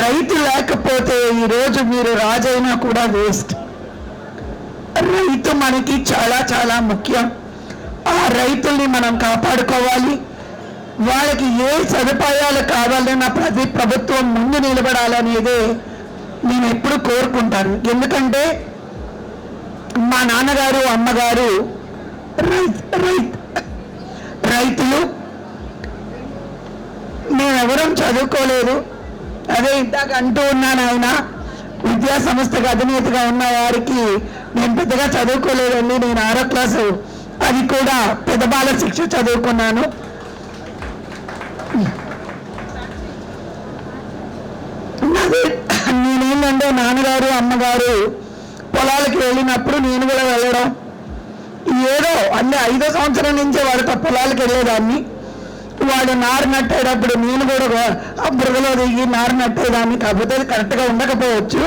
రైతు లేకపోతే ఈరోజు మీరు రాజైనా కూడా వేస్ట్. రైతు మనకి చాలా చాలా ముఖ్యం. ఆ రైతుల్ని మనం కాపాడుకోవాలి. వాళ్ళకి ఏ సదుపాయాలు కావాలన్నా ప్రతి ప్రభుత్వం ముందు నిలబడాలనేదే నేను ఎప్పుడు కోరుకుంటాను. ఎందుకంటే మా నాన్నగారు అమ్మగారు రైతులు, మేమెవరం చదువుకోలేదు. అదే ఇందాక అంటూ ఉన్నాను, ఆయన విద్యా సంస్థకు అధినేతగా ఉన్న వారికి నేను పెద్దగా చదువుకోలేదండి. నేను 6వ క్లాసు, అది కూడా పెద్దబాల శిక్ష చదువుకున్నాను. నేనేంటంటే నాన్నగారు అమ్మగారు పొలాలకు వెళ్ళినప్పుడు నేను కూడా వెళ్ళడం, ఏదో అన్నీ 5వ సంవత్సరం నుంచే వాడితో పొలాలకు వెళ్ళేదాన్ని. వాడు నారు నట్టేటప్పుడు నేను కూడా ఆ బురదలో దిగి నారు నట్టేదాన్ని. కాకపోతే అది కరెక్ట్గా ఉండకపోవచ్చు.